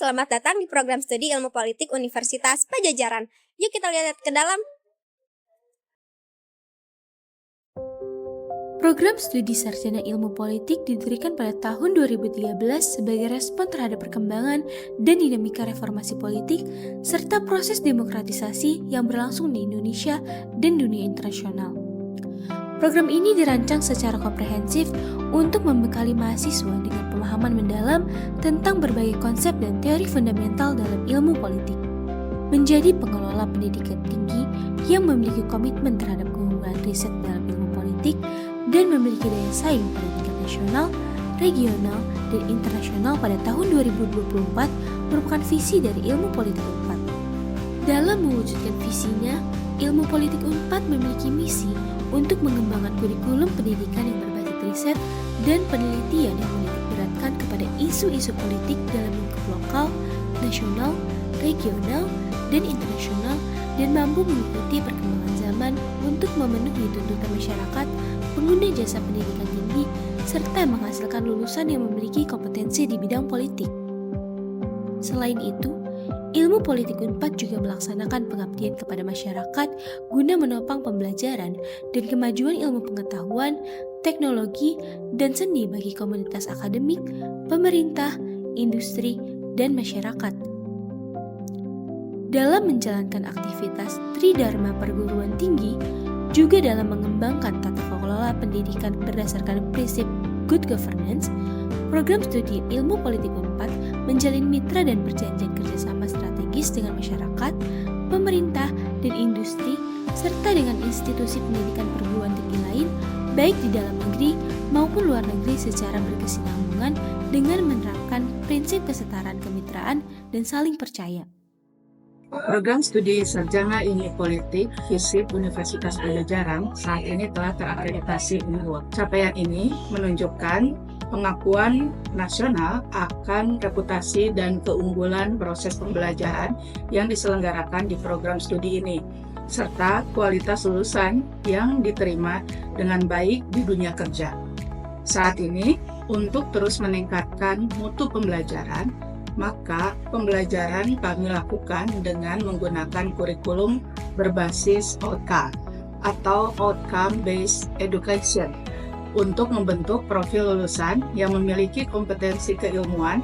selamat datang di program studi Ilmu Politik Universitas Padjadjaran. Yuk kita lihat ke dalam. Program studi sarjana ilmu politik didirikan pada tahun 2013 sebagai respon terhadap perkembangan dan dinamika reformasi politik serta proses demokratisasi yang berlangsung di Indonesia dan dunia internasional. Program ini dirancang secara komprehensif untuk membekali mahasiswa dengan pemahaman mendalam tentang berbagai konsep dan teori fundamental dalam ilmu politik. Menjadi pengelola pendidikan tinggi yang memiliki komitmen terhadap pengembangan riset dalam ilmu politik dan memiliki daya saing pada tingkat nasional, regional, dan internasional pada tahun 2024 merupakan visi dari Ilmu Politik Unpad. Dalam mewujudkan visinya, Ilmu Politik Unpad memiliki misi untuk mengembangkan kurikulum pendidikan yang berbasis riset dan penelitian yang menitikberatkan kepada isu-isu politik dalam lingkup lokal, nasional, regional, dan internasional dan mampu mengikuti perkembangan zaman untuk memenuhi tuntutan masyarakat pengguna jasa pendidikan tinggi serta menghasilkan lulusan yang memiliki kompetensi di bidang politik. Selain itu, Ilmu Politik Unpad juga melaksanakan pengabdian kepada masyarakat guna menopang pembelajaran dan kemajuan ilmu pengetahuan, teknologi, dan seni bagi komunitas akademik, pemerintah, industri, dan masyarakat. Dalam menjalankan aktivitas Tridharma Perguruan Tinggi, juga dalam mengembangkan tata kelola pendidikan berdasarkan prinsip good governance, program studi Ilmu Politik Unpad menjalin mitra dan perjanjian kerjasama strategis dengan masyarakat, pemerintah, dan industri, serta dengan institusi pendidikan perguruan tinggi lain, baik di dalam negeri maupun luar negeri secara berkesinambungan dengan menerapkan prinsip kesetaraan kemitraan dan saling percaya. Program studi sarjana ilmu politik FISIP Universitas Padjadjaran saat ini telah terakreditasi UNWORD. Capaian ini menunjukkan pengakuan nasional akan reputasi dan keunggulan proses pembelajaran yang diselenggarakan di program studi ini, serta kualitas lulusan yang diterima dengan baik di dunia kerja. Saat ini, untuk terus meningkatkan mutu pembelajaran, maka pembelajaran kami lakukan dengan menggunakan kurikulum berbasis outcome atau outcome-based education untuk membentuk profil lulusan yang memiliki kompetensi keilmuan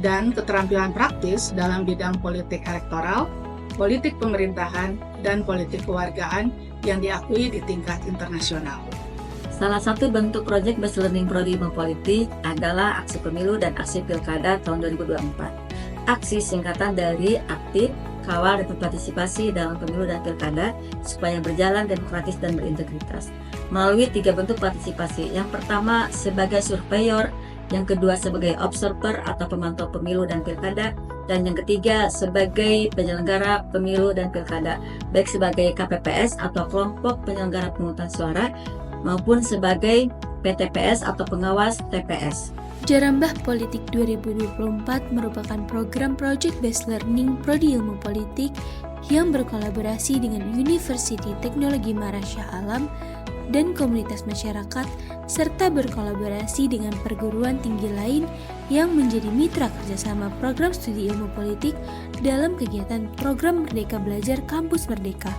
dan keterampilan praktis dalam bidang politik elektoral, politik pemerintahan, dan politik kewargaan yang diakui di tingkat internasional. Salah satu bentuk Project Based Learning Prodi Ilmu Politik adalah Aksi Pemilu dan Aksi Pilkada tahun 2024. Aksi singkatan dari aktif, kawal, dan berpartisipasi dalam pemilu dan pilkada supaya berjalan demokratis dan berintegritas. Melalui 3 bentuk partisipasi. Yang pertama sebagai surveyor, yang kedua sebagai observer atau pemantau pemilu dan pilkada, dan yang ketiga sebagai penyelenggara pemilu dan pilkada, baik sebagai KPPS atau kelompok penyelenggara pemungutan suara, maupun sebagai PTPS atau pengawas TPS. Jarambah Politik 2024 merupakan program Project Based Learning Prodi Ilmu Politik yang berkolaborasi dengan University Teknologi Mara Shah Alam dan komunitas masyarakat, serta berkolaborasi dengan perguruan tinggi lain yang menjadi mitra kerjasama program studi ilmu politik dalam kegiatan program Merdeka Belajar Kampus Merdeka.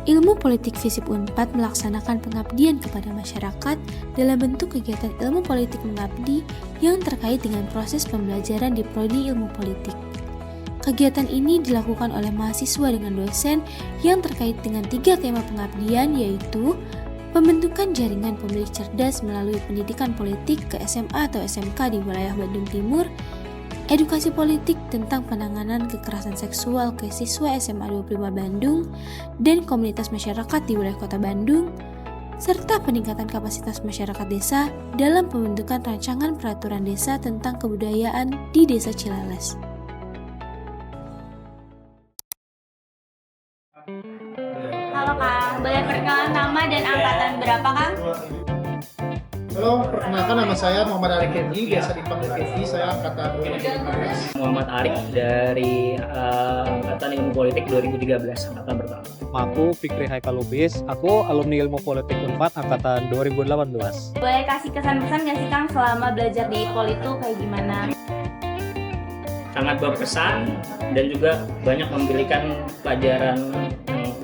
Ilmu Politik FISIP Unpad melaksanakan pengabdian kepada masyarakat dalam bentuk kegiatan ilmu politik mengabdi yang terkait dengan proses pembelajaran di Prodi Ilmu Politik. Kegiatan ini dilakukan oleh mahasiswa dengan dosen yang terkait dengan 3 tema pengabdian, yaitu pembentukan jaringan pemilih cerdas melalui pendidikan politik ke SMA atau SMK di wilayah Bandung Timur, edukasi politik tentang penanganan kekerasan seksual ke siswa SMA 25 Bandung dan komunitas masyarakat di wilayah Kota Bandung, serta peningkatan kapasitas masyarakat desa dalam pembentukan rancangan peraturan desa tentang kebudayaan di Desa Cileles. Halo Kang, boleh perkenalan nama dan angkatan berapa Kang? Halo, perkenalkan nama saya Muhammad Arif Kendi, biasa dipanggil Kendi, saya angkatan 2015. Muhammad Arif dari Angkatan Ilmu Politik 2013, angkatan pertama. Nama aku Fikri Haikal Lubis. Aku alumni Ilmu Politik Unpad angkatan 2018. Boleh kasih kesan-pesan nggak sih Kang selama belajar di Pol itu kayak gimana? Sangat berkesan dan juga banyak memberikan pelajaran yang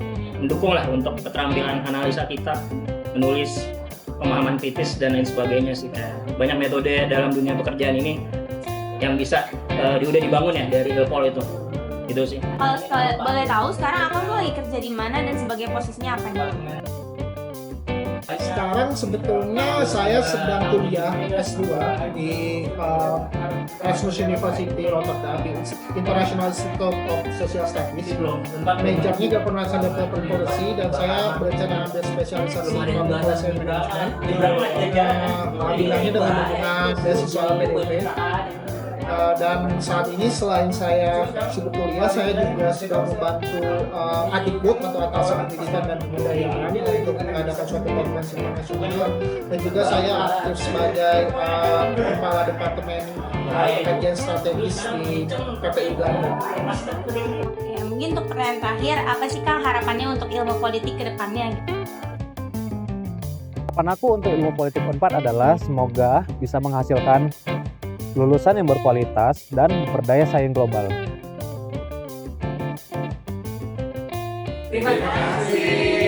mendukung lah untuk keterampilan analisa kita, menulis, pemahaman kritis dan lain sebagainya sih. Banyak metode dalam dunia pekerjaan ini yang bisa udah dibangun ya dari Pol itu sih. Kalau boleh tahu sekarang Akang tuh lagi kerja di mana dan sebagai posisinya apa nih? Sekarang sebetulnya saya sedang kuliah S2 di Erasmus University Rotterdam di International Institute of Social Studies. Majornya Governance and Development Policy dan saya berencana ambil spesialisasi Public Policy and Management. Ambilnya dengan menggunakan beasiswa PDP. Dan saat ini selain saya sibuk kuliah, saya juga sudah membantu Adikbud atau Atas Pendidikan dan Kebudayaan untuk mengadakan suatu konferensi internasional, dan juga saya aktif sebagai kepala departemen kajian strategis di PPI Belanda. Oke, mungkin untuk pertanyaan terakhir, apa sih Kang harapannya untuk ilmu politik ke depannya? Harapan aku untuk Ilmu Politik Unpad adalah semoga bisa menghasilkan lulusan yang berkualitas dan berdaya saing global. Terima kasih.